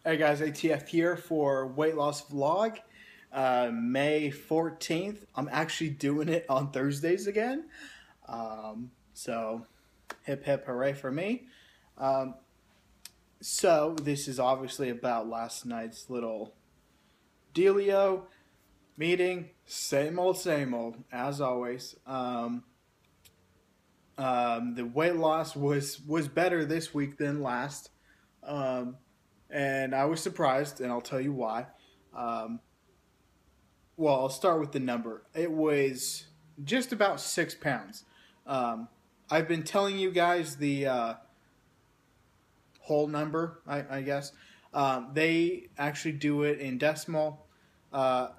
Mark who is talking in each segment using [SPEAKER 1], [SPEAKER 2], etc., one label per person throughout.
[SPEAKER 1] Hey guys, ATF here for weight loss vlog, May 14th. I'm actually doing it on Thursdays again. So hip hip hooray for me. So this is obviously about last night's little dealio meeting. Same old, as always. The weight loss was better this week than last. And I was surprised, and I'll tell you why. Well, I'll start with the number. It was just about 6 pounds. I've been telling you guys the whole number, I guess. They actually do it in decimal.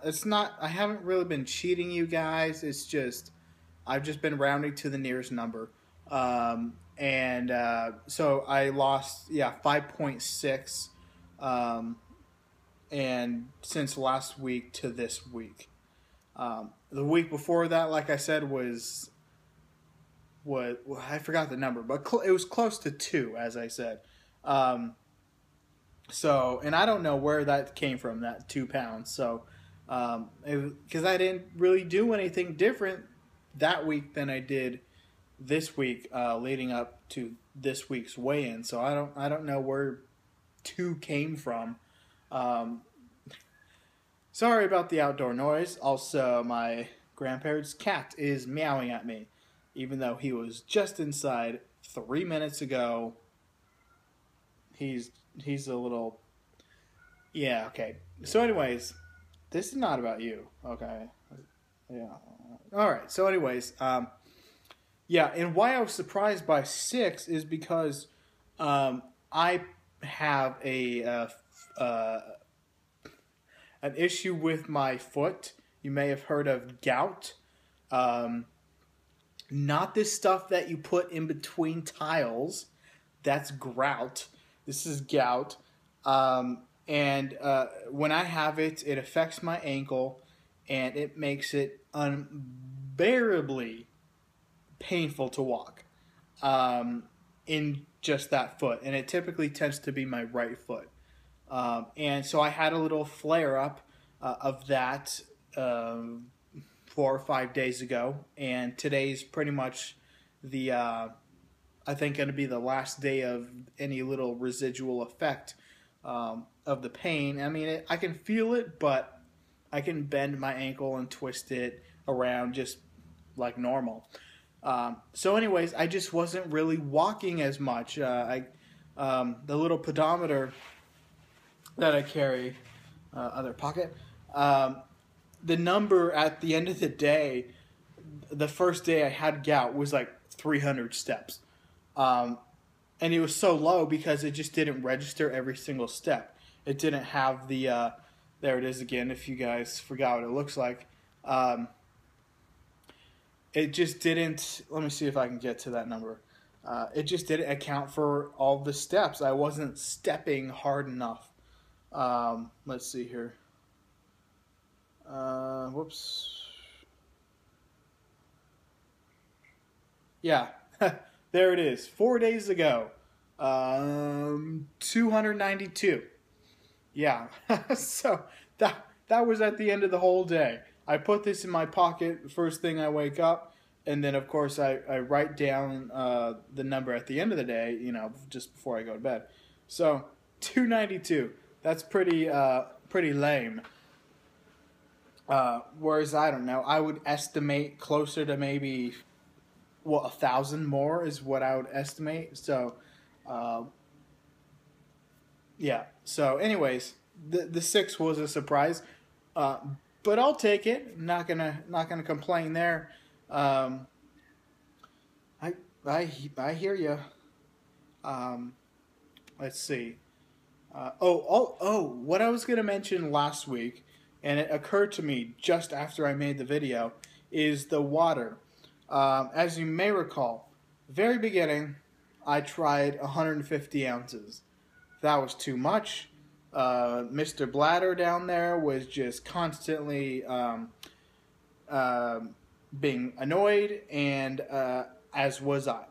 [SPEAKER 1] It's not. I haven't really been cheating you guys. It's just I've just been rounding to the nearest number. So I lost 5.6. And since last week to this week, the week before that, like I said, was I forgot the number, but it was close to 2, as I said. So, and I don't know where that came from, that 2 pounds. So, because I didn't really do anything different that week than I did this week, leading up to this week's weigh-in. So I don't know where 2 came from. Sorry about the outdoor noise. Also, my grandparents' cat is meowing at me, even though he was just inside 3 minutes ago. He's a little, yeah, okay. So anyways, this is not about you, okay? Yeah. All right. So anyways, yeah, and why I was surprised by 6 is because I have an issue with my foot. You may have heard of gout. Not this stuff that you put in between tiles. That's grout. This is gout. When I have it, it affects my ankle, and it makes it unbearably painful to walk in just that foot. And it typically tends to be my right foot. And so I had a little flare-up of that 4 or 5 days ago, and today's pretty much the I think going to be the last day of any little residual effect of the pain. I mean, I can feel it, but I can bend my ankle and twist it around just like normal. So anyways, I just wasn't really walking as much. The little pedometer that I carry, other pocket, the number at the end of the day, the first day I had gout, was like 300 steps. And it was so low because it just didn't register every single step. It didn't have the, there it is again, if you guys forgot what it looks like. It just didn't, let me see if I can get to that number. It just didn't account for all the steps. I wasn't stepping hard enough. Let's see here. Whoops. Yeah, there it is. 4 days ago. 292. Yeah. So that was at the end of the whole day. I put this in my pocket the first thing I wake up, and then of course I write down the number at the end of the day, you know, just before I go to bed. So 292. That's pretty lame. Whereas I don't know, I would estimate closer to maybe 1,000 more is what I would estimate. So, yeah. So, anyways, the 6 was a surprise, but I'll take it. Not gonna complain there. I hear you. Let's see. What I was going to mention last week, and it occurred to me just after I made the video, is the water. As you may recall, very beginning, I tried 150 ounces. That was too much. Mr. Bladder down there was just constantly being annoyed, and as was I.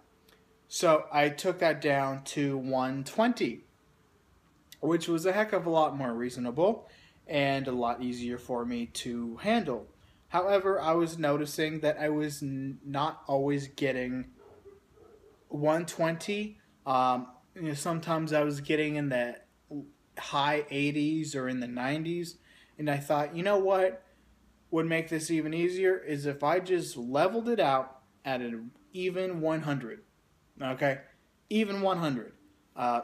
[SPEAKER 1] So I took that down to 120. which was a heck of a lot more reasonable and a lot easier for me to handle. However, I was noticing that I was not always getting 120. Sometimes I was getting in the high 80s or in the 90s, and I thought, you know what would make this even easier is if I just leveled it out at an even 100. Okay, even 100.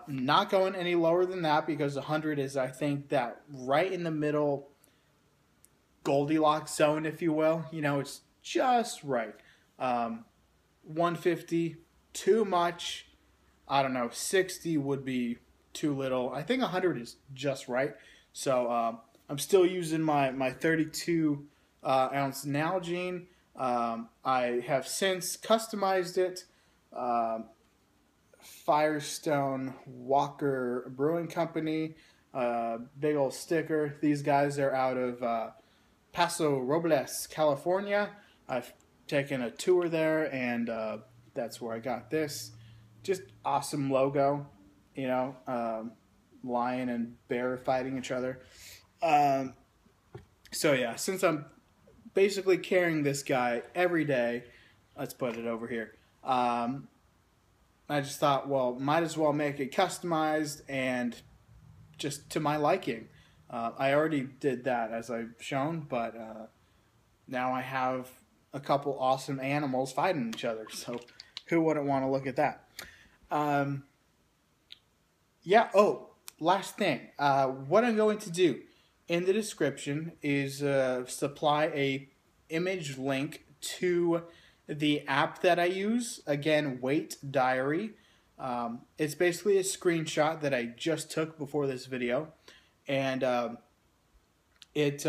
[SPEAKER 1] Not going any lower than that, because 100 is, I think, that right in the middle Goldilocks zone, if you will. It's just right. 150, too much. I don't know. 60 would be too little. I think 100 is just right. So I'm still using my 32 ounce Nalgene. I have since customized it. Firestone Walker Brewing Company, big old sticker. These guys are out of Paso Robles, California. I've taken a tour there, and that's where I got this. Just awesome logo, lion and bear fighting each other. So yeah, since I'm basically carrying this guy every day, let's put it over here. I just thought, well, might as well make it customized and just to my liking. I already did that, as I've shown, but now I have a couple awesome animals fighting each other. So who wouldn't want to look at that? Yeah. Oh, last thing. What I'm going to do in the description is supply a image link to the app that I use. Again, Weight Diary. It's basically a screenshot that I just took before this video, and it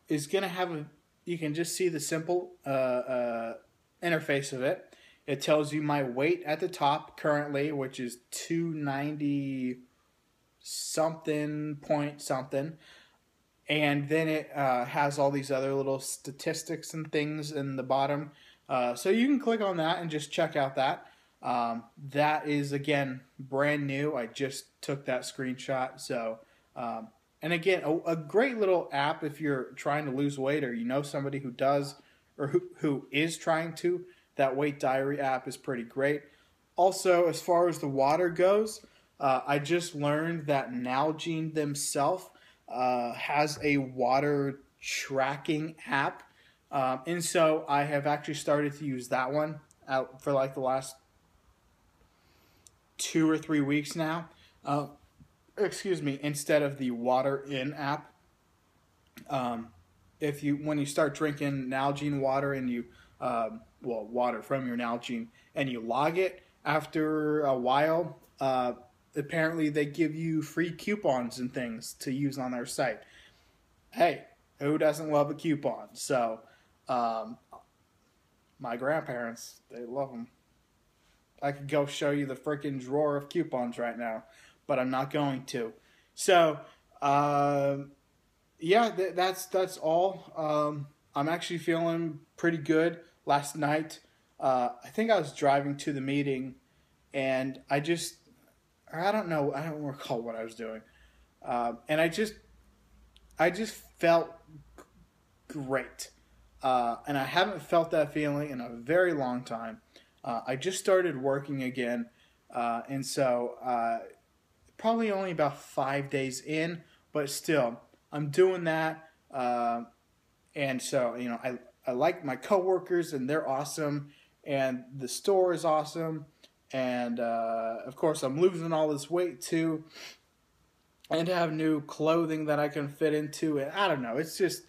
[SPEAKER 1] is going to have you can just see the simple interface of it. It tells you my weight at the top currently, which is 290 something point something. And then it has all these other little statistics and things in the bottom. So you can click on that and just check out that. That is, again, brand new. I just took that screenshot. So, and again, a great little app if you're trying to lose weight, or you know somebody who does, or who is trying to. That Weight Diary app is pretty great. Also, as far as the water goes, I just learned that Nalgene themselves has a water tracking app. And so I have actually started to use that one out for like the last 2 or 3 weeks now. Excuse me, instead of the Water In app. When you start drinking Nalgene water and you, water from your Nalgene, and you log it, after a while, apparently they give you free coupons and things to use on their site. Hey, who doesn't love a coupon? So, my grandparents, they love them. I could go show you the freaking drawer of coupons right now, but I'm not going to. So, yeah, that's all. I'm actually feeling pretty good. Last night, I think I was driving to the meeting, and I don't know, I don't recall what I was doing. And I just felt great. And I haven't felt that feeling in a very long time. I just started working again. And so probably only about 5 days in, but still, I'm doing that. And so, I like my coworkers, and they're awesome. And the store is awesome. And, of course, I'm losing all this weight, too. And to have new clothing that I can fit into. And I don't know. It's just,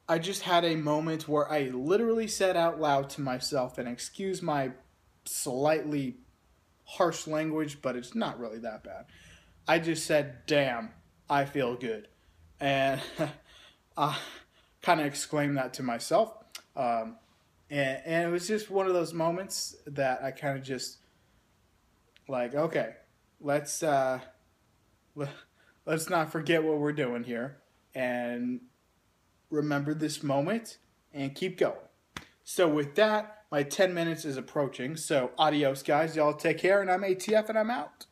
[SPEAKER 1] I just had a moment where I literally said out loud to myself, and excuse my slightly harsh language, but it's not really that bad. I just said, damn, I feel good. And I kind of exclaimed that to myself. And it was just one of those moments that I kind of just like, okay, let's not forget what we're doing here and remember this moment and keep going. So with that, my 10 minutes is approaching. So adios, guys. Y'all take care, and I'm ATF, and I'm out.